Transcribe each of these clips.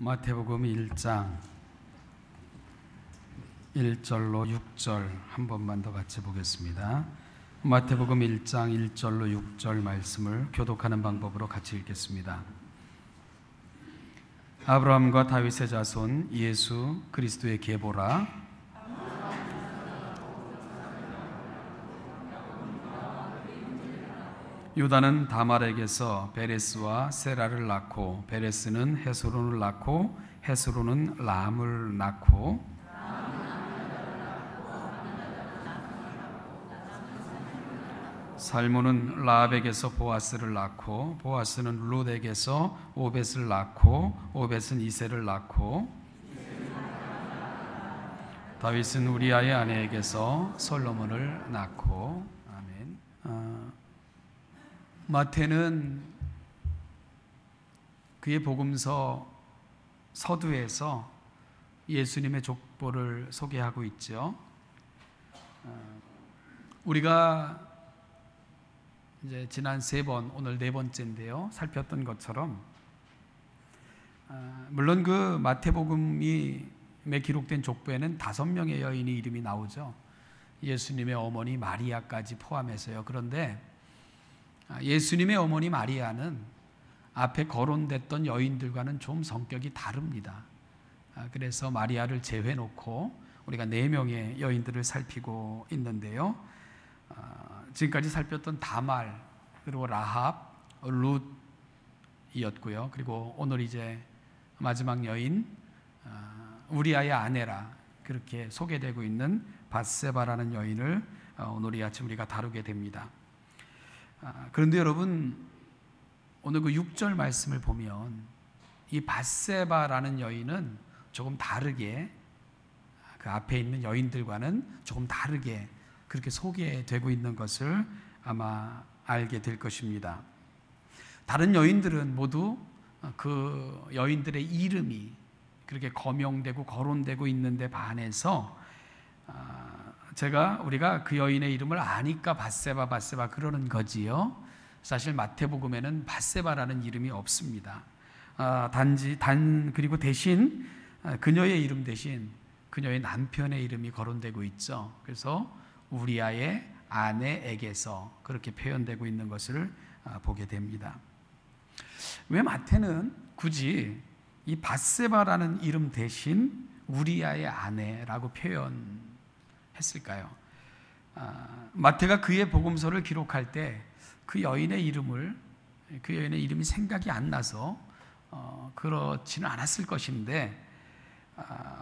마태복음 1장 1절로 6절 한 번만 더 같이 보겠습니다. 마태복음 1장 1절로 6절 말씀을 교독하는 방법으로 같이 읽겠습니다. 아브라함과 다윗의 자손 예수 그리스도의 계보라. 유다는 다말에게서 베레스와 세라를 낳고 베레스는 헤스론을 낳고 헤스론은 람을 낳고 살몬은 라합에게서 보아스를 낳고 보아스는 룻에게서 오벳을 낳고 오벳은 이새를 낳고 다윗은 우리아의 아내에게서 솔로몬을 낳고. 아멘. 마태는 그의 복음서 서두에서 예수님의 족보를 소개하고 있죠. 우리가 이제 지난 3번, 오늘 4번째인데요. 살폈던 것처럼 물론 그 마태복음에 기록된 족보에는 5명의 여인의 이름이 나오죠. 예수님의 어머니 마리아까지 포함해서요. 그런데 예수님의 어머니 마리아는 앞에 거론됐던 여인들과는 좀 성격이 다릅니다. 그래서 마리아를 제외놓고 우리가 4명의 여인들을 살피고 있는데요. 지금까지 살폈던 다말, 그리고 라합, 룻이었고요. 그리고 오늘 이제 마지막 여인 우리아의 아내라 그렇게 소개되고 있는 밧세바라는 여인을 오늘 이 아침 우리가 다루게 됩니다. 그런데 여러분, 오늘 그 6절 말씀을 보면 이 밧세바라는 여인은 조금 다르게 그 앞에 있는 여인들과는 조금 다르게 그렇게 소개되고 있는 것을 아마 알게 될 것입니다. 다른 여인들은 모두 그 여인들의 이름이 그렇게 거명되고 거론되고 있는데 반해서 우리가 그 여인의 이름을 아니까 밧세바 그러는 거지요. 사실 마태복음에는 밧세바라는 이름이 없습니다. 그리고 대신 그녀의 이름 대신 그녀의 남편의 이름이 거론되고 있죠. 그래서 우리아의 아내에게서 그렇게 표현되고 있는 것을 보게 됩니다. 왜 마태는 굳이 이 밧세바라는 이름 대신 우리아의 아내라고 표현했을까요? 마태가 그의 복음서를 기록할 때 그 여인의 이름이 생각이 안 나서 그렇지는 않았을 것인데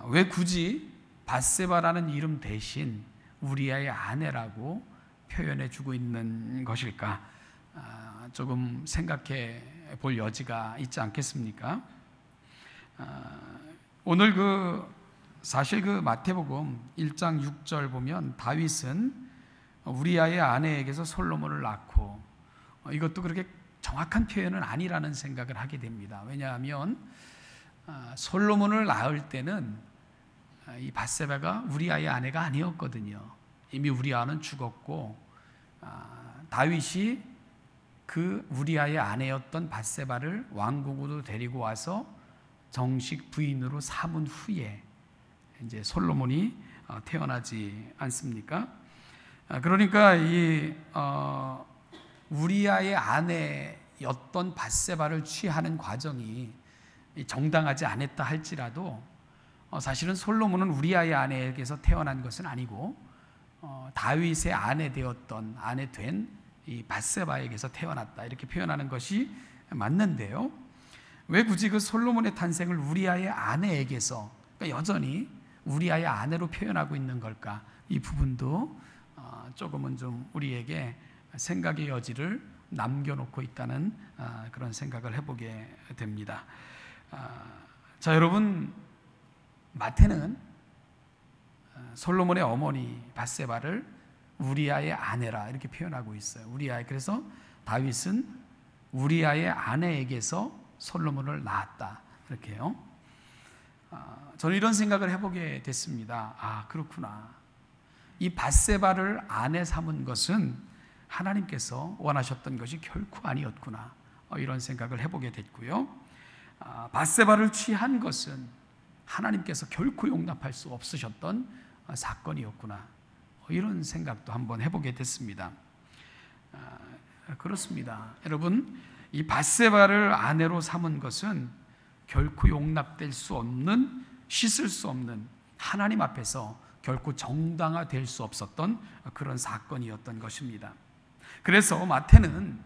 왜 굳이 밧세바라는 이름 대신 우리아의 아내라고 표현해 주고 있는 것일까? 조금 생각해 볼 여지가 있지 않겠습니까? 오늘 사실 그 마태복음 1장 6절 보면 다윗은 우리아의 아내에게서 솔로몬을 낳고, 이것도 그렇게 정확한 표현은 아니라는 생각을 하게 됩니다. 왜냐하면 솔로몬을 낳을 때는 이 밧세바가 우리아의 아내가 아니었거든요. 이미 우리아는 죽었고 다윗이 그 우리아의 아내였던 밧세바를 왕궁으로 데리고 와서 정식 부인으로 삼은 후에 이제 솔로몬이 태어나지 않습니까? 그러니까 이 우리아의 아내였던 밧세바를 취하는 과정이 정당하지 않았다 할지라도 사실은 솔로몬은 우리아의 아내에게서 태어난 것은 아니고 다윗의 아내 된 이 밧세바에게서 태어났다 이렇게 표현하는 것이 맞는데요. 왜 굳이 그 솔로몬의 탄생을 우리아의 아내에게서, 그러니까 여전히 우리아의 아내로 표현하고 있는 걸까? 이 부분도 조금은 좀 우리에게 생각의 여지를 남겨놓고 있다는 그런 생각을 해보게 됩니다. 자, 여러분, 마태는 솔로몬의 어머니 밧세바를 우리아의 아내라 이렇게 표현하고 있어요. 그래서 다윗은 우리아의 아내에게서 솔로몬을 낳았다 이렇게요. 저는 이런 생각을 해보게 됐습니다. 그렇구나. 이 밧세바를 아내 삼은 것은 하나님께서 원하셨던 것이 결코 아니었구나. 이런 생각을 해보게 됐고요. 밧세바를 취한 것은 하나님께서 결코 용납할 수 없으셨던 사건이었구나, 이런 생각도 한번 해보게 됐습니다. 그렇습니다. 여러분, 이 밧세바를 아내로 삼은 것은 결코 용납될 수 없는, 씻을 수 없는, 하나님 앞에서 결코 정당화될 수 없었던 그런 사건이었던 것입니다. 그래서 마태는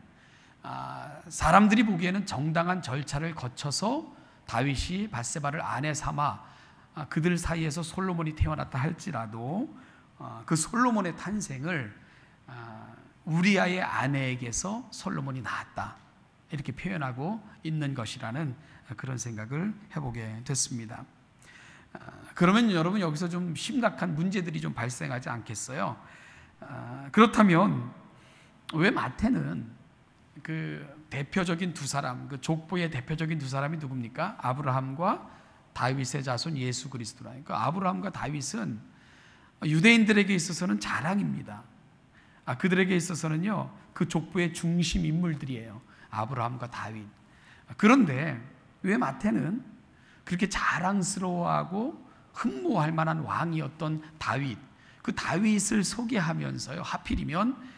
사람들이 보기에는 정당한 절차를 거쳐서 다윗이 밧세바를 아내 삼아 그들 사이에서 솔로몬이 태어났다 할지라도 그 솔로몬의 탄생을 우리아의 아내에게서 솔로몬이 낳았다, 이렇게 표현하고 있는 것이라는 그런 생각을 해보게 됐습니다. 그러면 여러분, 여기서 좀 심각한 문제들이 좀 발생하지 않겠어요? 그렇다면 왜 마태는 그 대표적인 두 사람, 그 족보의 대표적인 두 사람이 누굽니까? 아브라함과 다윗의 자손 예수 그리스도라니까. 아브라함과 다윗은 유대인들에게 있어서는 자랑입니다. 그들에게 있어서는요, 그 족보의 중심 인물들이에요, 아브라함과 다윗. 그런데 왜 마태는 그렇게 자랑스러워하고 흠모할 만한 왕이었던 다윗, 그 다윗을 소개하면서요, 하필이면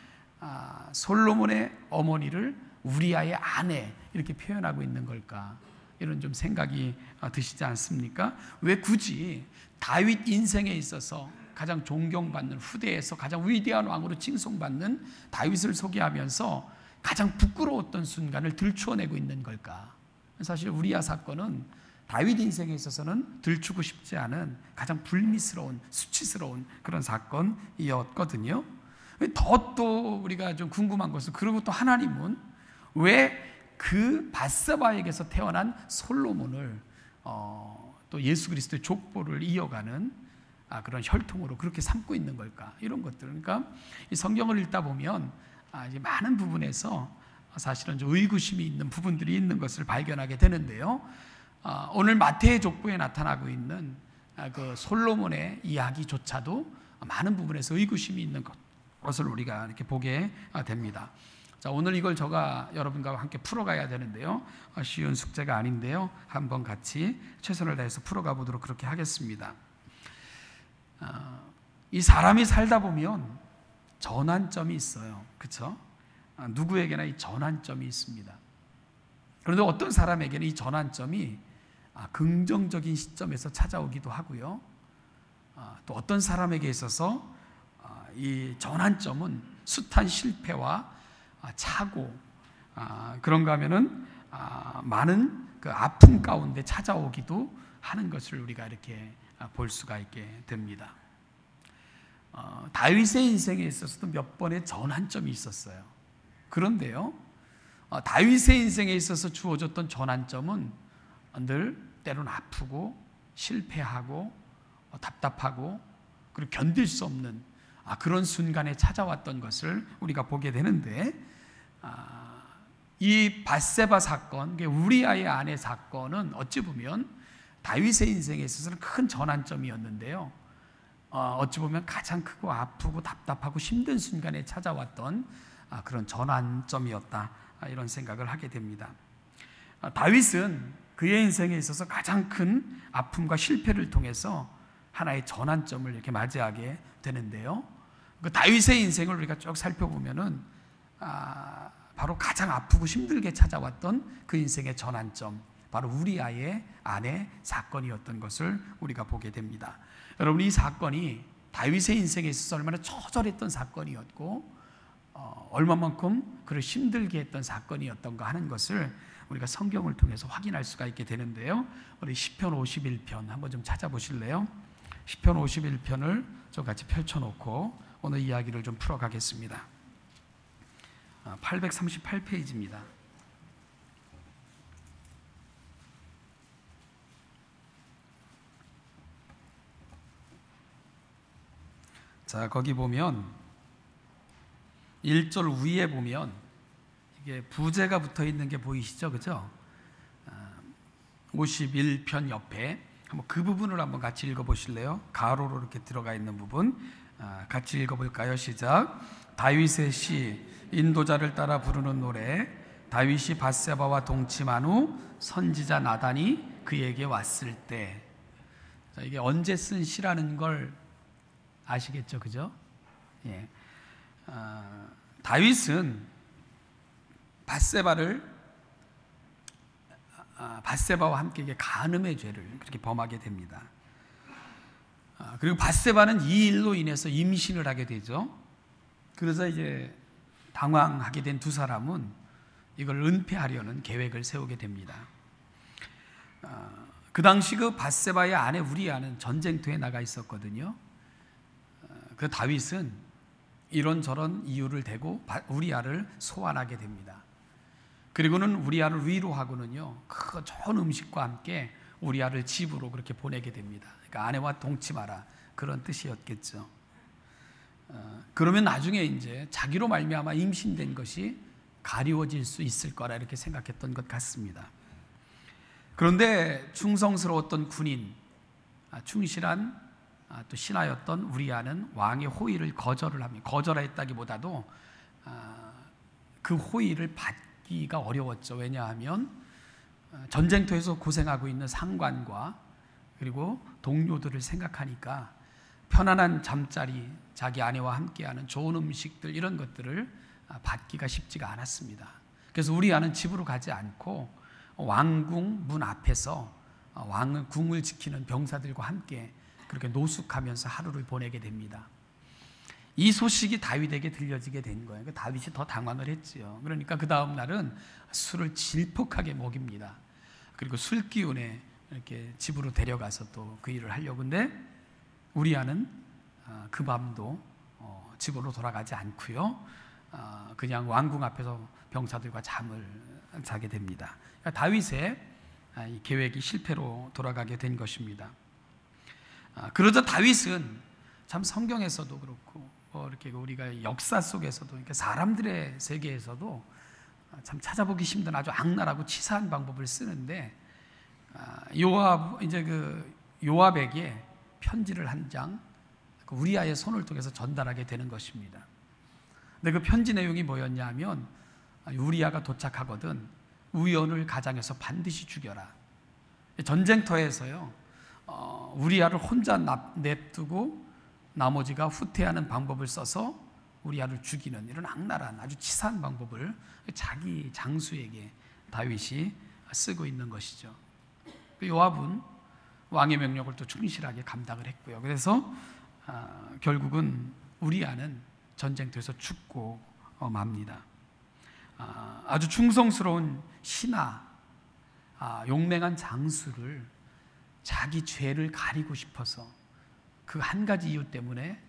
솔로몬의 어머니를 우리아의 아내, 이렇게 표현하고 있는 걸까? 이런 좀 생각이 드시지 않습니까? 왜 굳이 다윗 인생에 있어서 가장 존경받는, 후대에서 가장 위대한 왕으로 칭송받는 다윗을 소개하면서 가장 부끄러웠던 순간을 들추어내고 있는 걸까? 사실 우리아 사건은 다윗 인생에 있어서는 들추고 싶지 않은 가장 불미스러운, 수치스러운 그런 사건이었거든요. 더 또 우리가 좀 궁금한 것은, 그리고 또 하나님은 왜 그 밧세바에게서 태어난 솔로몬을 또 예수 그리스도의 족보를 이어가는 그런 혈통으로 그렇게 삼고 있는 걸까? 이런 것들. 그러니까 이 성경을 읽다 보면 이제 많은 부분에서 사실은 좀 의구심이 있는 부분들이 있는 것을 발견하게 되는데요. 오늘 마태의 족보에 나타나고 있는 그 솔로몬의 이야기조차도 많은 부분에서 의구심이 있는 것을 우리가 이렇게 보게 됩니다. 자, 오늘 이걸 제가 여러분과 함께 풀어가야 되는데요. 쉬운 숙제가 아닌데요. 한번 같이 최선을 다해서 풀어가 보도록 그렇게 하겠습니다. 이 사람이 살다 보면 전환점이 있어요. 그렇죠? 누구에게나 이 전환점이 있습니다. 그런데 어떤 사람에게는 이 전환점이 긍정적인 시점에서 찾아오기도 하고요. 또 어떤 사람에게 있어서 이 전환점은 숱한 실패와 차고, 그런가 하면은 많은 그 아픔 가운데 찾아오기도 하는 것을 우리가 이렇게 볼 수가 있게 됩니다. 다윗의 인생에 있어서도 몇 번의 전환점이 있었어요. 그런데요, 다윗의 인생에 있어서 주어졌던 전환점은 늘 때로는 아프고 실패하고 답답하고 그리고 견딜 수 없는 그런 순간에 찾아왔던 것을 우리가 보게 되는데, 이 밧세바 사건, 우리아의 아내 사건은 어찌 보면 다윗의 인생에 있어서는 큰 전환점이었는데요, 어찌 보면 가장 크고 아프고 답답하고 힘든 순간에 찾아왔던 그런 전환점이었다, 이런 생각을 하게 됩니다. 다윗은 그의 인생에 있어서 가장 큰 아픔과 실패를 통해서 하나의 전환점을 이렇게 맞이하게 되는데요, 그 다윗의 인생을 우리가 쭉 살펴보면은 바로 가장 아프고 힘들게 찾아왔던 그 인생의 전환점, 바로 우리아의 아내 사건이었던 것을 우리가 보게 됩니다. 여러분, 이 사건이 다윗의 인생에 있어서 얼마나 처절했던 사건이었고 얼마만큼 그를 힘들게 했던 사건이었던가 하는 것을 우리가 성경을 통해서 확인할 수가 있게 되는데요. 우리 시편 51편 한번 좀 찾아보실래요? 시편 51편을 좀 같이 펼쳐놓고 오늘 이야기를 좀 풀어가겠습니다. 838페이지입니다. 자, 거기 보면 1절 위에 보면 이게 부제가 붙어 있는 게 보이시죠? 그죠? 51편 옆에 한번 그 부분을 한번 같이 읽어보실래요? 가로로 이렇게 들어가 있는 부분 같이 읽어볼까요? 시작. 다윗의 시, 인도자를 따라 부르는 노래, 다윗이 밧세바와 동침한 후 선지자 나단이 그에게 왔을 때. 자, 이게 언제 쓴 시라는 걸 아시겠죠, 그죠? 예. 다윗은 밧세바와 함께 이게 간음의 죄를 그렇게 범하게 됩니다. 그리고 밧세바는 이 일로 인해서 임신을 하게 되죠. 그래서 이제 당황하게 된 두 사람은 이걸 은폐하려는 계획을 세우게 됩니다. 그 당시 그 밧세바의 아내 우리아는 전쟁터에 나가 있었거든요. 그 다윗은 이런저런 이유를 대고 우리아를 소환하게 됩니다. 그리고는 우리아를 위로하고는요, 그 좋은 음식과 함께 우리아를 집으로 그렇게 보내게 됩니다. 그러니까 아내와 동침하라, 그런 뜻이었겠죠. 그러면 나중에 이제 자기로 말미암아 임신된 것이 가리워질 수 있을 거라 이렇게 생각했던 것 같습니다. 그런데 충성스러웠던 군인, 충실한 또 신하였던 우리아는 왕의 호의를 거절을 합니다. 거절했다기보다도 그 호의를 받기가 어려웠죠. 왜냐하면 전쟁터에서 고생하고 있는 상관과 그리고 동료들을 생각하니까 편안한 잠자리, 자기 아내와 함께하는 좋은 음식들, 이런 것들을 받기가 쉽지가 않았습니다. 그래서 우리아는 집으로 가지 않고 왕궁 문 앞에서 왕궁을 지키는 병사들과 함께 그렇게 노숙하면서 하루를 보내게 됩니다. 이 소식이 다윗에게 들려지게 된 거예요. 다윗이 더 당황을 했지요. 그러니까 그 다음 날은 술을 질퍽하게 먹입니다. 그리고 술 기운에 이렇게 집으로 데려가서 또 그 일을 하려고. 근데 우리아는 그 밤도 집으로 돌아가지 않고요, 그냥 왕궁 앞에서 병사들과 잠을 자게 됩니다. 그러니까 다윗의 이 계획이 실패로 돌아가게 된 것입니다. 그러자 다윗은 참 성경에서도 그렇고 이렇게 우리가 역사 속에서도, 그러니까 사람들의 세계에서도 참 찾아보기 힘든 아주 악랄하고 치사한 방법을 쓰는데, 요압에게 편지를 한 장 우리아의 손을 통해서 전달하게 되는 것입니다. 근데 그 편지 내용이 뭐였냐 하면, 우리아가 도착하거든 우연을 가장해서 반드시 죽여라. 전쟁터에서요, 우리아를 혼자 냅두고 나머지가 후퇴하는 방법을 써서 우리아를 죽이는 이런 악랄한 아주 치사한 방법을 자기 장수에게 다윗이 쓰고 있는 것이죠. 요압은 왕의 명령을 또 충실하게 감당을 했고요. 그래서 결국은 우리아는 전쟁터에서 죽고 맙니다. 아주 충성스러운 신하, 용맹한 장수를 자기 죄를 가리고 싶어서 그 한 가지 이유 때문에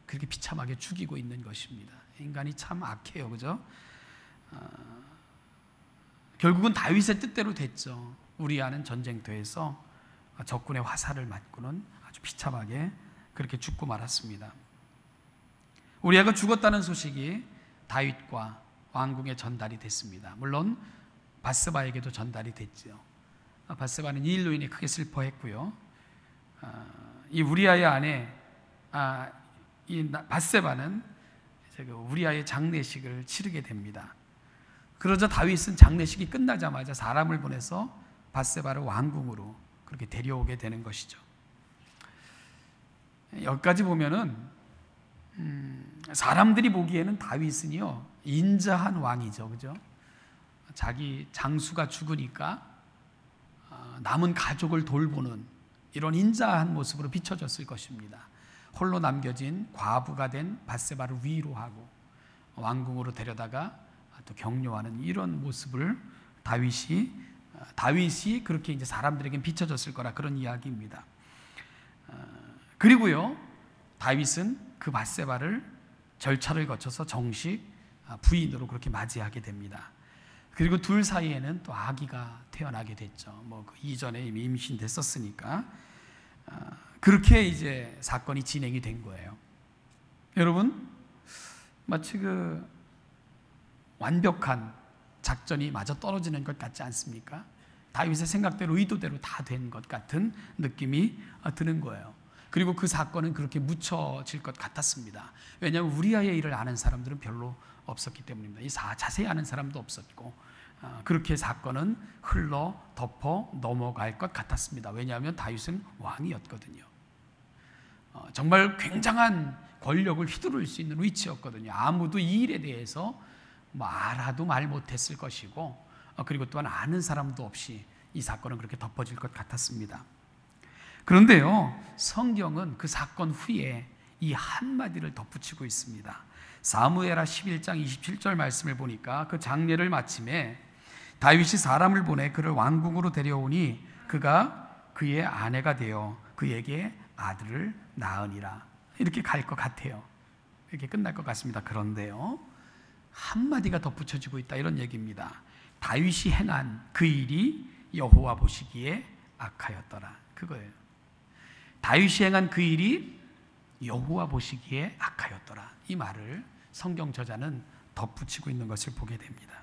그렇게 비참하게 죽이고 있는 것입니다. 인간이 참 악해요, 그죠? 결국은 다윗의 뜻대로 됐죠. 우리아는 전쟁터에서 적군의 화살을 맞고는 아주 비참하게 그렇게 죽고 말았습니다. 우리아가 죽었다는 소식이 다윗과 왕궁에 전달이 됐습니다. 물론 밧세바에게도 전달이 됐죠. 밧세바는 이 일로 인해 크게 슬퍼했고요. 이 우리아의 아내, 이 밧세바는 우리아의 장례식을 치르게 됩니다. 그러자 다윗은 장례식이 끝나자마자 사람을 보내서 밧세바를 왕궁으로 그렇게 데려오게 되는 것이죠. 여기까지 보면은 사람들이 보기에는 다윗은요, 인자한 왕이죠, 그죠? 자기 장수가 죽으니까 남은 가족을 돌보는 이런 인자한 모습으로 비춰졌을 것입니다. 홀로 남겨진 과부가 된 밧세바를 위로하고 왕궁으로 데려다가 또 격려하는 이런 모습을 다윗이 그렇게 이제 사람들에게 비춰졌을 거라, 그런 이야기입니다. 그리고요, 다윗은 그 밧세바를 절차를 거쳐서 정식 부인으로 그렇게 맞이하게 됩니다. 그리고 둘 사이에는 또 아기가 태어나게 됐죠. 그 이전에 이미 임신됐었으니까. 그렇게 이제 사건이 진행이 된 거예요. 여러분, 마치 그 완벽한 작전이 마저 떨어지는 것 같지 않습니까? 다윗의 생각대로 의도대로 다 된 것 같은 느낌이 드는 거예요. 그리고 그 사건은 그렇게 묻혀질 것 같았습니다. 왜냐하면 우리아의 일을 아는 사람들은 별로 없었기 때문입니다. 자세히 아는 사람도 없었고, 그렇게 사건은 흘러 덮어 넘어갈 것 같았습니다. 왜냐하면 다윗은 왕이었거든요. 정말 굉장한 권력을 휘두를 수 있는 위치였거든요. 아무도 이 일에 대해서 알아도 말 못했을 것이고, 그리고 또한 아는 사람도 없이 이 사건은 그렇게 덮어질 것 같았습니다. 그런데요, 성경은 그 사건 후에 이 한마디를 덧붙이고 있습니다. 사무엘하 11장 27절 말씀을 보니까 그 장례를 마침에 다윗이 사람을 보내 그를 왕궁으로 데려오니 그가 그의 아내가 되어 그에게 아들을 낳으니라. 이렇게 갈 것 같아요. 이렇게 끝날 것 같습니다. 그런데요, 한마디가 덧붙여지고 있다, 이런 얘기입니다. 다윗이 행한 그 일이 여호와 보시기에 악하였더라, 그거예요. 다윗이 행한 그 일이 여호와 보시기에 악하였더라, 이 말을 성경 저자는 덧붙이고 있는 것을 보게 됩니다.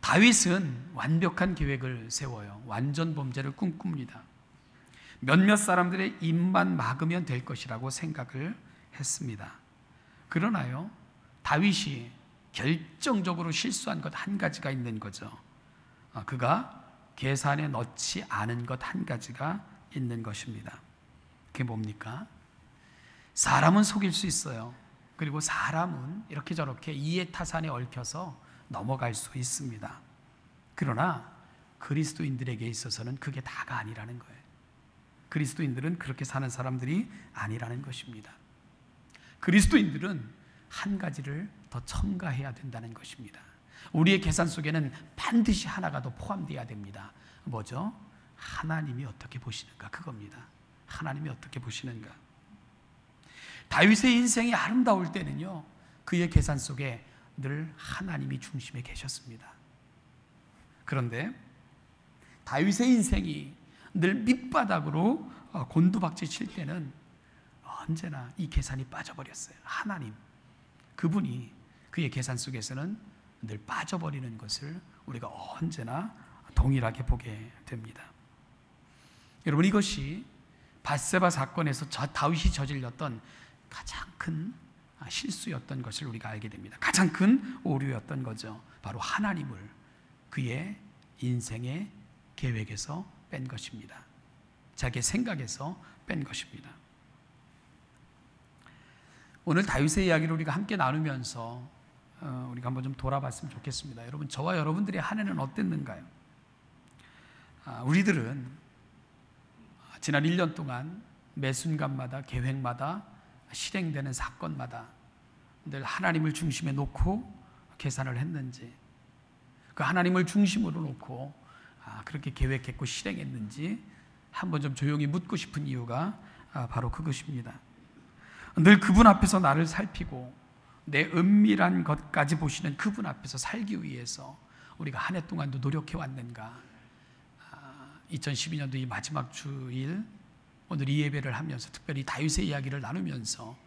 다윗은 완벽한 계획을 세워요. 완전 범죄를 꿈꿉니다. 몇몇 사람들의 입만 막으면 될 것이라고 생각을 했습니다. 그러나요, 다윗이 결정적으로 실수한 것 한 가지가 있는 거죠. 그가 계산에 넣지 않은 것 한 가지가 있는 것입니다. 그게 뭡니까? 사람은 속일 수 있어요. 그리고 사람은 이렇게 저렇게 이해 타산에 얽혀서 넘어갈 수 있습니다. 그러나 그리스도인들에게 있어서는 그게 다가 아니라는 거예요. 그리스도인들은 그렇게 사는 사람들이 아니라는 것입니다. 그리스도인들은 한 가지를 더 첨가해야 된다는 것입니다. 우리의 계산 속에는 반드시 하나가 더 포함되어야 됩니다. 뭐죠? 하나님이 어떻게 보시는가, 그겁니다. 하나님이 어떻게 보시는가. 다윗의 인생이 아름다울 때는요, 그의 계산 속에 늘 하나님이 중심에 계셨습니다. 그런데 다윗의 인생이 늘 밑바닥으로 곤두박질 칠 때는 언제나 이 계산이 빠져버렸어요. 하나님, 그분이 그의 계산 속에서는 늘 빠져버리는 것을 우리가 언제나 동일하게 보게 됩니다. 여러분, 이것이 밧세바 사건에서 다윗이 저질렀던 가장 큰 실수였던 것을 우리가 알게 됩니다. 가장 큰 오류였던 거죠. 바로 하나님을 그의 인생의 계획에서 뺀 것입니다. 자기의 생각에서 뺀 것입니다. 오늘 다윗의 이야기를 우리가 함께 나누면서 우리가 한번 좀 돌아봤으면 좋겠습니다. 여러분, 저와 여러분들의 한 해는 어땠는가요? 우리들은 지난 1년 동안 매 순간마다, 계획마다, 실행되는 사건마다 늘 하나님을 중심에 놓고 계산을 했는지, 그 하나님을 중심으로 놓고 그렇게 계획했고 실행했는지 한번 좀 조용히 묻고 싶은 이유가 바로 그것입니다. 늘 그분 앞에서 나를 살피고 내 은밀한 것까지 보시는 그분 앞에서 살기 위해서 우리가 한 해 동안도 노력해 왔는가? 2012년도 이 마지막 주일 오늘 이 예배를 하면서 특별히 다윗의 이야기를 나누면서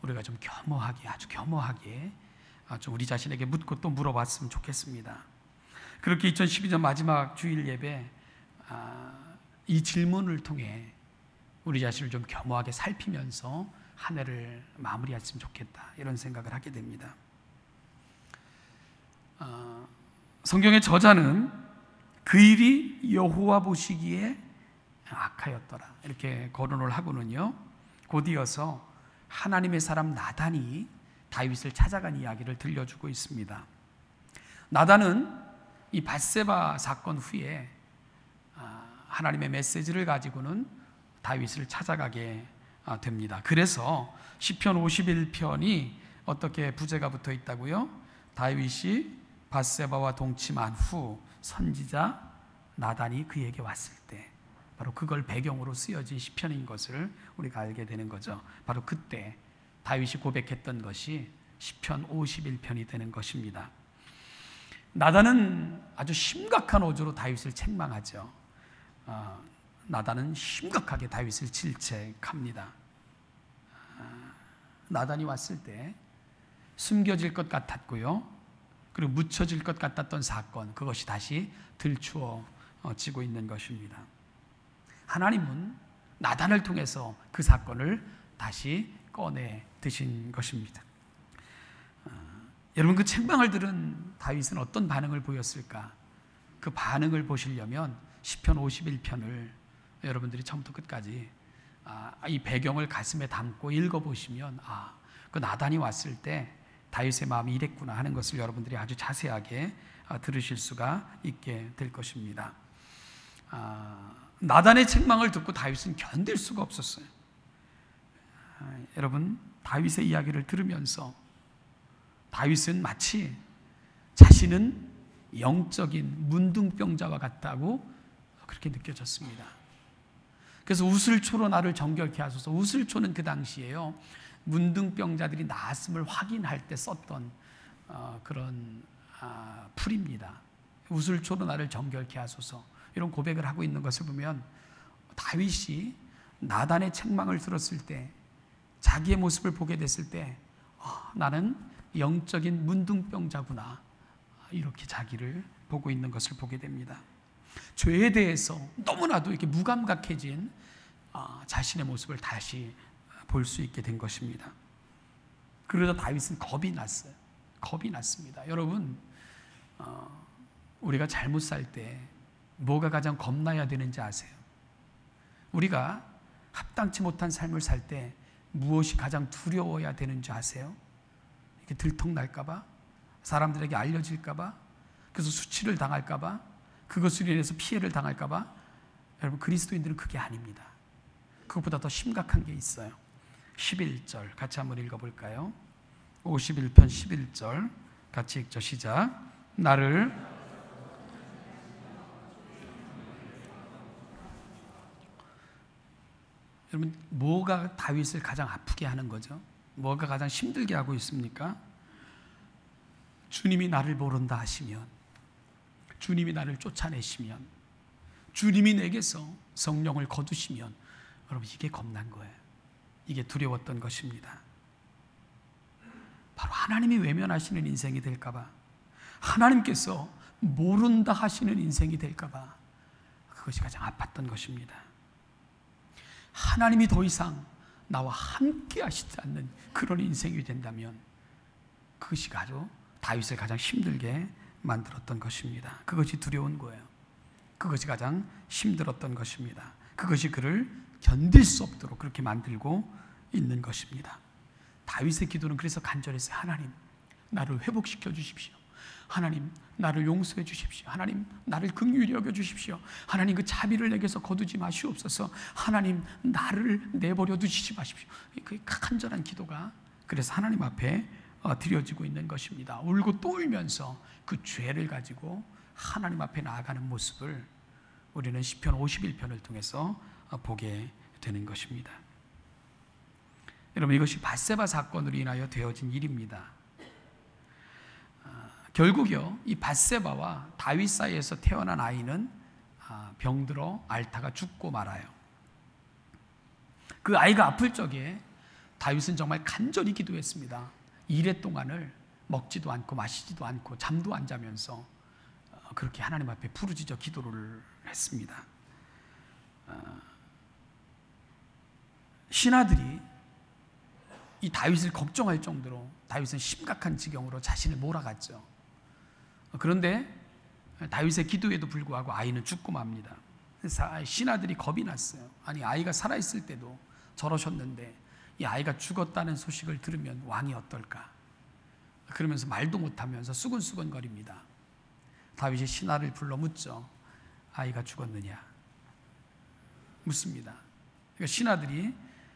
우리가 좀 겸허하게, 아주 겸허하게 좀 우리 자신에게 묻고 또 물어봤으면 좋겠습니다. 그렇게 2012년 마지막 주일 예배, 이 질문을 통해 우리 자신을 좀 겸허하게 살피면서 한 해를 마무리했으면 좋겠다, 이런 생각을 하게 됩니다. 성경의 저자는 그 일이 여호와 보시기에 악하였더라, 이렇게 거론을 하고는요, 곧이어서 하나님의 사람 나단이 다윗을 찾아간 이야기를 들려주고 있습니다. 나단은 이 밧세바 사건 후에 하나님의 메시지를 가지고는 다윗을 찾아가게 됩니다. 그래서 시편 51편이 어떻게 부제가 붙어 있다고요? 다윗이 밧세바와 동침한 후 선지자 나단이 그에게 왔을 때, 바로 그걸 배경으로 쓰여진 시편인 것을 우리가 알게 되는 거죠. 바로 그때 다윗이 고백했던 것이 시편 51편이 되는 것입니다. 나단은 아주 심각한 어조로 다윗을 책망하죠. 나단은 심각하게 다윗을 질책합니다. 나단이 왔을 때 숨겨질 것 같았고요, 그리고 묻혀질 것 같았던 사건, 그것이 다시 들추어지고 있는 것입니다. 하나님은 나단을 통해서 그 사건을 다시 꺼내 드신 것입니다. 여러분, 그 책망을 들은 다윗은 어떤 반응을 보였을까? 그 반응을 보시려면 시편 51편을 여러분들이 처음부터 끝까지 이 배경을 가슴에 담고 읽어보시면 그 나단이 왔을 때 다윗의 마음이 이랬구나 하는 것을 여러분들이 아주 자세하게 들으실 수가 있게 될 것입니다. 나단의 책망을 듣고 다윗은 견딜 수가 없었어요. 여러분, 다윗의 이야기를 들으면서 다윗은 마치 자신은 영적인 문둥병자와 같다고 그렇게 느껴졌습니다. 그래서 우슬초로 나를 정결케 하소서. 우슬초는 그 당시에요, 문둥병자들이 나았음을 확인할 때 썼던 그런 풀입니다. 우슬초로 나를 정결케 하소서, 이런 고백을 하고 있는 것을 보면 다윗이 나단의 책망을 들었을 때, 자기의 모습을 보게 됐을 때 나는 영적인 문둥병자구나, 이렇게 자기를 보고 있는 것을 보게 됩니다. 죄에 대해서 너무나도 이렇게 무감각해진 자신의 모습을 다시 볼 수 있게 된 것입니다. 그러자 다윗은 겁이 났어요. 겁이 났습니다. 여러분, 우리가 잘못 살 때 뭐가 가장 겁나야 되는지 아세요? 우리가 합당치 못한 삶을 살 때 무엇이 가장 두려워야 되는지 아세요? 이렇게 들통날까봐, 사람들에게 알려질까봐, 그래서 수치를 당할까봐, 그것으로 인해서 피해를 당할까봐. 여러분, 그리스도인들은 그게 아닙니다. 그것보다 더 심각한 게 있어요. 11절 같이 한번 읽어볼까요? 51편 11절 같이 읽죠. 시작. 나를 여러분, 뭐가 다윗을 가장 아프게 하는 거죠? 뭐가 가장 힘들게 하고 있습니까? 주님이 나를 모른다 하시면, 주님이 나를 쫓아내시면, 주님이 내게서 성령을 거두시면, 여러분, 이게 겁난 거예요. 이게 두려웠던 것입니다. 바로 하나님이 외면하시는 인생이 될까 봐, 하나님께서 모른다 하시는 인생이 될까 봐, 그것이 가장 아팠던 것입니다. 하나님이 더 이상 나와 함께 하시지 않는 그런 인생이 된다면 그것이 아주 다윗을 가장 힘들게 만들었던 것입니다. 그것이 두려운 거예요. 그것이 가장 힘들었던 것입니다. 그것이 그를 견딜 수 없도록 그렇게 만들고 있는 것입니다. 다윗의 기도는 그래서 간절했어요. 하나님, 나를 회복시켜 주십시오. 하나님, 나를 용서해 주십시오. 하나님, 나를 긍휼히 여겨 주십시오. 하나님, 그 자비를 내게서 거두지 마시옵소서. 하나님, 나를 내버려 두시지 마십시오. 그 간절한 기도가 그래서 하나님 앞에 드려지고 있는 것입니다. 울고 또 울면서 그 죄를 가지고 하나님 앞에 나아가는 모습을 우리는 시편 51편을 통해서 보게 되는 것입니다. 여러분, 이것이 밧세바 사건으로 인하여 되어진 일입니다. 결국요, 이 밧세바와 다윗 사이에서 태어난 아이는 병들어 앓다가 죽고 말아요. 그 아이가 아플 적에 다윗은 정말 간절히 기도했습니다. 2래 동안을 먹지도 않고 마시지도 않고 잠도 안 자면서 그렇게 하나님 앞에 부르짖어 기도를 했습니다. 신하들이 이 다윗을 걱정할 정도로 다윗은 심각한 지경으로 자신을 몰아갔죠. 그런데 다윗의 기도에도 불구하고 아이는 죽고 맙니다. 그래서 신하들이 겁이 났어요. 아니, 아이가 살아있을 때도 저러셨는데 이 아이가 죽었다는 소식을 들으면 왕이 어떨까? 그러면서 말도 못하면서 수근수근거립니다. 다윗이 신하를 불러 묻죠. 아이가 죽었느냐? 묻습니다. 그러니까 신하들이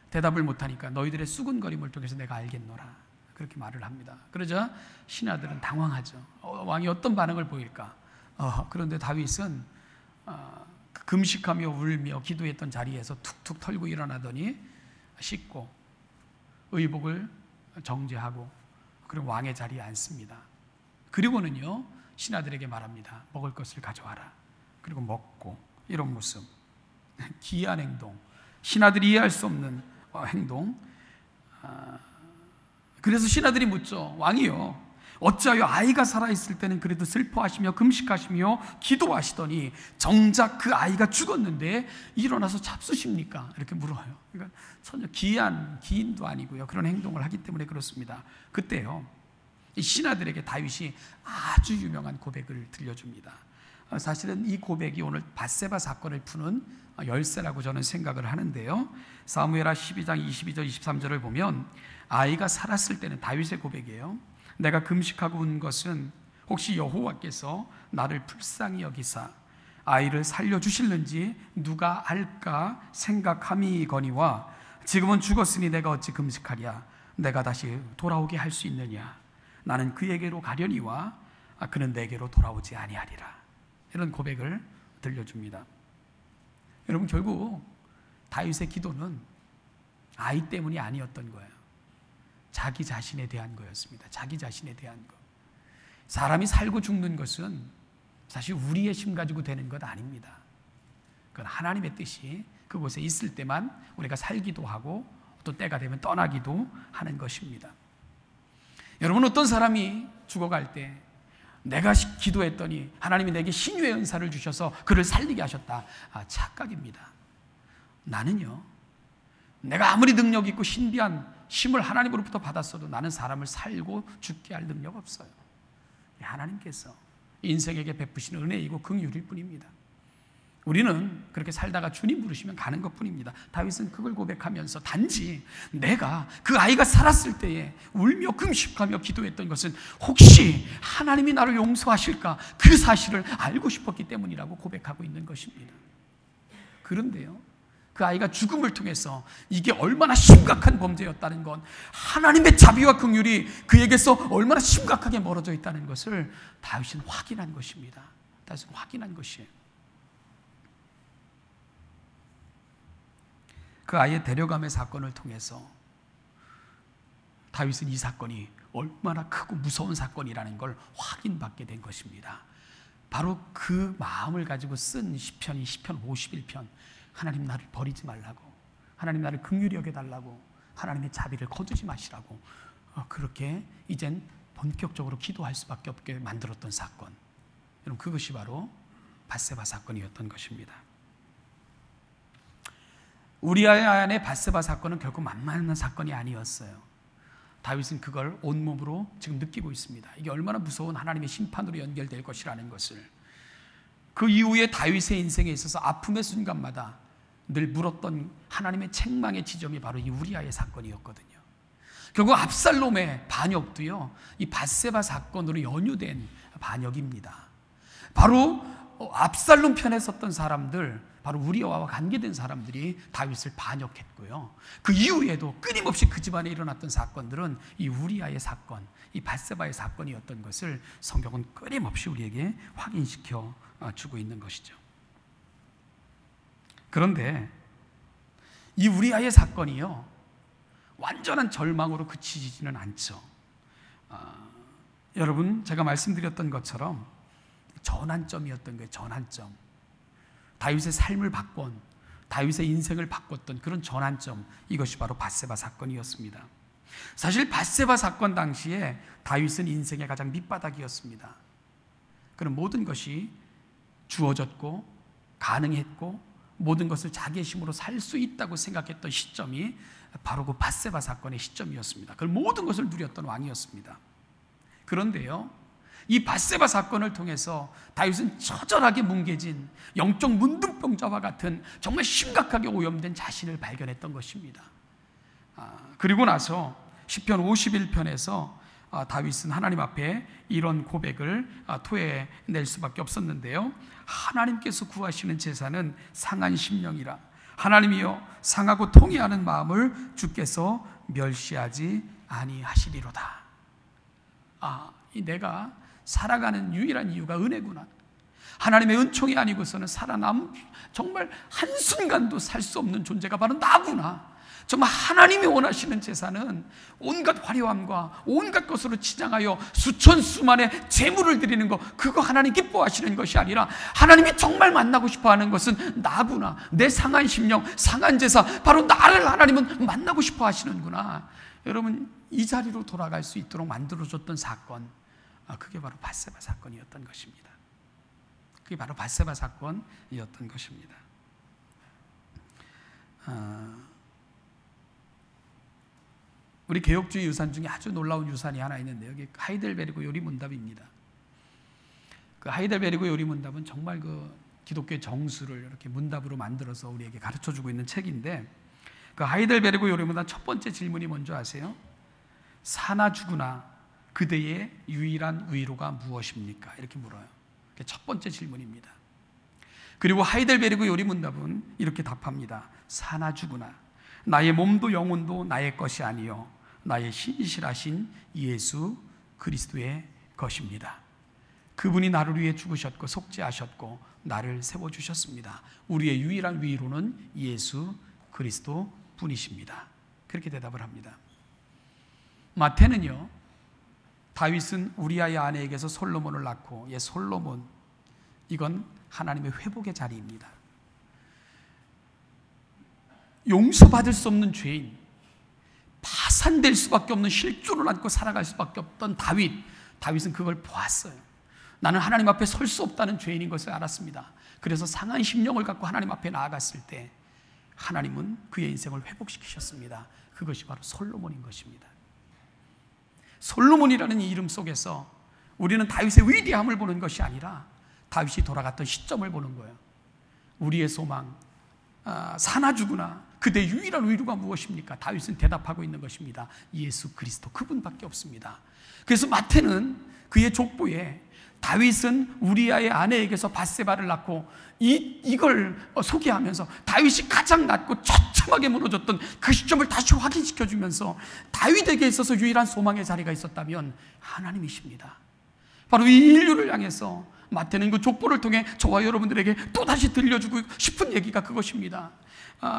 대답을 못하니까 너희들의 수근거림을 통해서 내가 알겠노라, 그렇게 말을 합니다. 그러자 신하들은 당황하죠. 왕이 어떤 반응을 보일까? 그런데 다윗은 금식하며 울며 기도했던 자리에서 툭툭 털고 일어나더니 씻고 의복을 정제하고 그리고 왕의 자리에 앉습니다. 그리고는요, 신하들에게 말합니다. 먹을 것을 가져와라. 그리고 먹고, 이런 모습, 기이한 행동, 신하들이 이해할 수 없는 행동. 그래서 신하들이 묻죠. 왕이요, 어찌하여 아이가 살아있을 때는 그래도 슬퍼하시며 금식하시며 기도하시더니 정작 그 아이가 죽었는데 일어나서 잡수십니까? 이렇게 물어요. 그러니까 전혀 기인도 아니고요, 그런 행동을 하기 때문에 그렇습니다. 그때요, 이 신하들에게 다윗이 아주 유명한 고백을 들려줍니다. 사실은 이 고백이 오늘 밧세바 사건을 푸는 열쇠라고 저는 생각을 하는데요. 사무엘하 12장 22절 23절을 보면 아이가 살았을 때는 다윗의 고백이에요. 내가 금식하고 운 것은 혹시 여호와께서 나를 불쌍히 여기사 아이를 살려주실는지 누가 알까 생각함이거니와 지금은 죽었으니 내가 어찌 금식하랴. 내가 다시 돌아오게 할 수 있느냐. 나는 그에게로 가려니와 그는 내게로 돌아오지 아니하리라. 이런 고백을 들려줍니다. 여러분, 결국 다윗의 기도는 아이 때문이 아니었던 거예요. 자기 자신에 대한 거였습니다. 자기 자신에 대한 것. 사람이 살고 죽는 것은 사실 우리의 힘 가지고 되는 것 아닙니다. 그건 하나님의 뜻이 그곳에 있을 때만 우리가 살기도 하고 또 때가 되면 떠나기도 하는 것입니다. 여러분, 어떤 사람이 죽어갈 때 내가 기도했더니 하나님이 내게 신유의 은사를 주셔서 그를 살리게 하셨다. 착각입니다. 나는요, 내가 아무리 능력 있고 신비한 힘을 하나님으로부터 받았어도 나는 사람을 살고 죽게 할 능력 없어요. 하나님께서 인생에게 베푸시는 은혜이고 긍휼일 뿐입니다. 우리는 그렇게 살다가 주님 부르시면 가는 것뿐입니다. 다윗은 그걸 고백하면서 단지 내가 그 아이가 살았을 때에 울며 금식하며 기도했던 것은 혹시 하나님이 나를 용서하실까 그 사실을 알고 싶었기 때문이라고 고백하고 있는 것입니다. 그런데요, 그 아이가 죽음을 통해서 이게 얼마나 심각한 범죄였다는 건, 하나님의 자비와 긍휼이 그에게서 얼마나 심각하게 멀어져 있다는 것을 다윗은 확인한 것입니다. 다윗은 확인한 것이에요. 그 아이의 데려감의 사건을 통해서 다윗은 이 사건이 얼마나 크고 무서운 사건이라는 걸 확인받게 된 것입니다. 바로 그 마음을 가지고 쓴 시편이 시편 51편. 하나님 나를 버리지 말라고, 하나님 나를 긍휼히 여겨달라고, 하나님의 자비를 거두지 마시라고, 그렇게 이젠 본격적으로 기도할 수밖에 없게 만들었던 사건. 여러분, 그것이 바로 밧세바 사건이었던 것입니다. 우리아의 안에 밧세바 사건은 결코 만만한 사건이 아니었어요. 다윗은 그걸 온몸으로 지금 느끼고 있습니다. 이게 얼마나 무서운 하나님의 심판으로 연결될 것이라는 것을. 그 이후에 다윗의 인생에 있어서 아픔의 순간마다 늘 물었던 하나님의 책망의 지점이 바로 이 우리아의 사건이었거든요. 결국 압살롬의 반역도요, 이 밧세바 사건으로 연유된 반역입니다. 바로 압살롬 편에 섰던 사람들, 바로 우리아와 관계된 사람들이 다윗을 반역했고요. 그 이후에도 끊임없이 그 집안에 일어났던 사건들은 이 우리아의 사건, 이 밧세바의 사건이었던 것을 성경은 끊임없이 우리에게 확인시켜 주고 있는 것이죠. 그런데 이 우리아의 사건이요, 완전한 절망으로 그치지는 않죠. 여러분, 제가 말씀드렸던 것처럼 전환점이었던 거예요. 전환점. 다윗의 삶을 바꾼, 다윗의 인생을 바꿨던 그런 전환점, 이것이 바로 밧세바 사건이었습니다. 사실 밧세바 사건 당시에 다윗은 인생의 가장 밑바닥이었습니다. 그런 모든 것이 주어졌고 가능했고 모든 것을 자기의 힘으로 살 수 있다고 생각했던 시점이 바로 그 밧세바 사건의 시점이었습니다. 그 모든 것을 누렸던 왕이었습니다. 그런데요, 이 밧세바 사건을 통해서 다윗은 처절하게 뭉개진 영적 문둥병자와 같은 정말 심각하게 오염된 자신을 발견했던 것입니다. 그리고 나서 시편 51편에서 다윗은 하나님 앞에 이런 고백을 토해낼 수밖에 없었는데요. 하나님께서 구하시는 제사는 상한 심령이라. 하나님이여, 상하고 통회하는 마음을 주께서 멸시하지 아니하시리로다. 내가 살아가는 유일한 이유가 은혜구나. 하나님의 은총이 아니고서는 정말 한순간도 살 수 없는 존재가 바로 나구나. 정말 하나님이 원하시는 제사는 온갖 화려함과 온갖 것으로 치장하여 수천 수만의 제물을 드리는 것, 그거 하나님 기뻐하시는 것이 아니라 하나님이 정말 만나고 싶어하는 것은 나구나. 내 상한 심령, 상한 제사, 바로 나를 하나님은 만나고 싶어 하시는구나. 여러분, 이 자리로 돌아갈 수 있도록 만들어줬던 사건, 그게 바로 밧세바 사건이었던 것입니다. 그게 바로 밧세바 사건이었던 것입니다. 우리 개혁주의 유산 중에 아주 놀라운 유산이 하나 있는데 여기 하이델베르그 요리문답입니다. 그 하이델베르그 요리문답은 정말 그 기독교의 정수를 이렇게 문답으로 만들어서 우리에게 가르쳐주고 있는 책인데, 그 하이델베르그 요리문답 첫 번째 질문이 뭔지 아세요? 사나 죽으나 그대의 유일한 위로가 무엇입니까? 이렇게 물어요. 그게 첫 번째 질문입니다. 그리고 하이델베르그 요리문답은 이렇게 답합니다. 사나 죽으나 나의 몸도 영혼도 나의 것이 아니요 나의 신실하신 예수 그리스도의 것입니다. 그분이 나를 위해 죽으셨고 속죄하셨고 나를 세워주셨습니다. 우리의 유일한 위로는 예수 그리스도 분이십니다. 그렇게 대답을 합니다. 마태는요, 다윗은 우리아의 아내에게서 솔로몬을 낳고, 솔로몬, 이건 하나님의 회복의 자리입니다. 용서받을 수 없는 죄인, 파산될 수밖에 없는 실존을 안고 살아갈 수밖에 없던 다윗은 그걸 보았어요. 나는 하나님 앞에 설 수 없다는 죄인인 것을 알았습니다. 그래서 상한 심령을 갖고 하나님 앞에 나아갔을 때 하나님은 그의 인생을 회복시키셨습니다. 그것이 바로 솔로몬인 것입니다. 솔로몬이라는 이 이름 속에서 우리는 다윗의 위대함을 보는 것이 아니라 다윗이 돌아갔던 시점을 보는 거예요. 우리의 소망, 사나 죽으나 그대 유일한 위로가 무엇입니까? 다윗은 대답하고 있는 것입니다. 예수 그리스도, 그분밖에 없습니다. 그래서 마태는 그의 족보에 다윗은 우리아의 아내에게서 밧세바를 낳고 이걸 소개하면서 다윗이 가장 낮고 처참하게 무너졌던 그 시점을 다시 확인시켜주면서 다윗에게 있어서 유일한 소망의 자리가 있었다면 하나님이십니다. 바로 이 인류를 향해서 마태는 그 족보를 통해 저와 여러분들에게 또다시 들려주고 싶은 얘기가 그것입니다.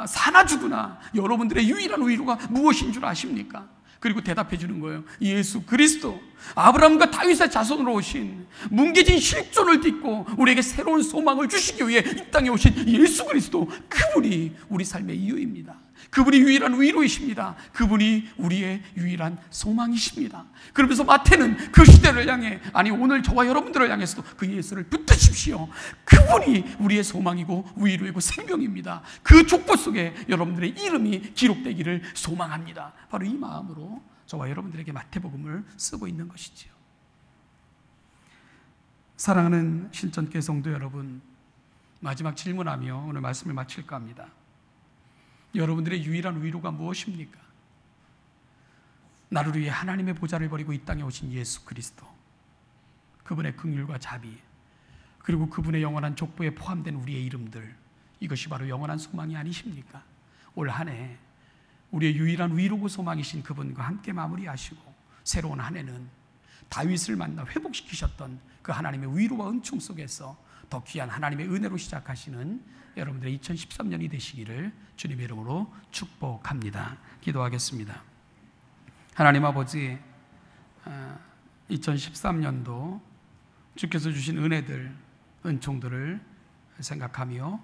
사나 죽으나 여러분들의 유일한 위로가 무엇인 줄 아십니까? 그리고 대답해 주는 거예요. 예수 그리스도, 아브라함과 다윗의 자손으로 오신, 뭉개진 실존을 딛고 우리에게 새로운 소망을 주시기 위해 이 땅에 오신 예수 그리스도, 그분이 우리 삶의 이유입니다. 그분이 유일한 위로이십니다. 그분이 우리의 유일한 소망이십니다. 그러면서 마태는 그 시대를 향해, 아니 오늘 저와 여러분들을 향해서도 그 예수를 붙드십시오. 그분이 우리의 소망이고 위로이고 생명입니다. 그 족보 속에 여러분들의 이름이 기록되기를 소망합니다. 바로 이 마음으로 저와 여러분들에게 마태복음을 쓰고 있는 것이지요. 사랑하는 신천교회 성도 여러분, 마지막 질문하며 오늘 말씀을 마칠까 합니다. 여러분들의 유일한 위로가 무엇입니까? 나를 위해 하나님의 보좌를 버리고 이 땅에 오신 예수 그리스도, 그분의 긍휼과 자비, 그리고 그분의 영원한 족보에 포함된 우리의 이름들, 이것이 바로 영원한 소망이 아니십니까? 올 한 해 우리의 유일한 위로고 소망이신 그분과 함께 마무리하시고 새로운 한 해는 다윗을 만나 회복시키셨던 그 하나님의 위로와 은총 속에서 더 귀한 하나님의 은혜로 시작하시는 여러분들의 2013년이 되시기를 주님의 이름으로 축복합니다. 기도하겠습니다. 하나님 아버지, 2013년도 주께서 주신 은혜들, 은총들을 생각하며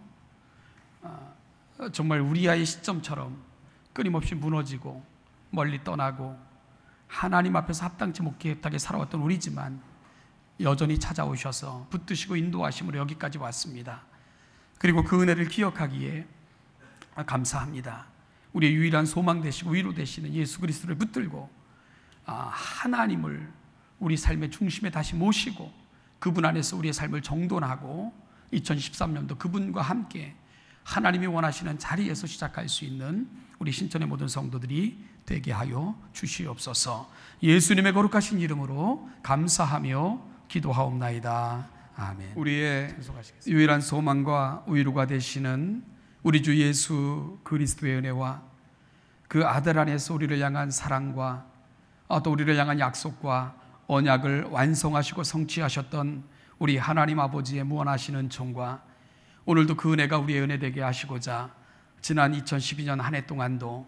정말 우리아의 시점처럼 끊임없이 무너지고 멀리 떠나고 하나님 앞에서 합당치 못하게 살아왔던 우리지만 여전히 찾아오셔서 붙드시고 인도하심으로 여기까지 왔습니다. 그리고 그 은혜를 기억하기에 감사합니다. 우리의 유일한 소망 되시고 위로 되시는 예수 그리스도를 붙들고 하나님을 우리 삶의 중심에 다시 모시고 그분 안에서 우리의 삶을 정돈하고 2013년도 그분과 함께 하나님이 원하시는 자리에서 시작할 수 있는 우리 신천의 모든 성도들이 되게 하여 주시옵소서. 예수님의 거룩하신 이름으로 감사하며 기도하옵나이다. 아멘. 우리의 유일한 소망과 위로가 되시는 우리 주 예수 그리스도의 은혜와 그 아들 안에서 우리를 향한 사랑과 또 우리를 향한 약속과 언약을 완성하시고 성취하셨던 우리 하나님 아버지의 무한하신 은총과 오늘도 그 은혜가 우리의 은혜 되게 하시고자 지난 2012년 한 해 동안도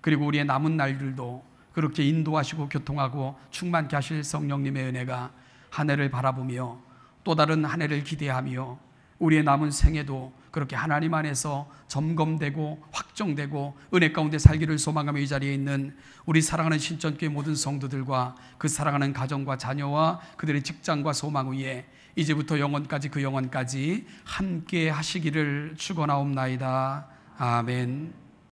그리고 우리의 남은 날들도 그렇게 인도하시고 교통하고 충만케 하실 성령님의 은혜가 한 해를 바라보며 또 다른 한 해를 기대하며 우리의 남은 생애도 그렇게 하나님 안에서 점검되고 확정되고 은혜 가운데 살기를 소망하며 이 자리에 있는 우리 사랑하는 신천교회 모든 성도들과 그 사랑하는 가정과 자녀와 그들의 직장과 소망 위에 이제부터 영원까지 그 영원까지 함께 하시기를 축원하옵나이다. 아멘.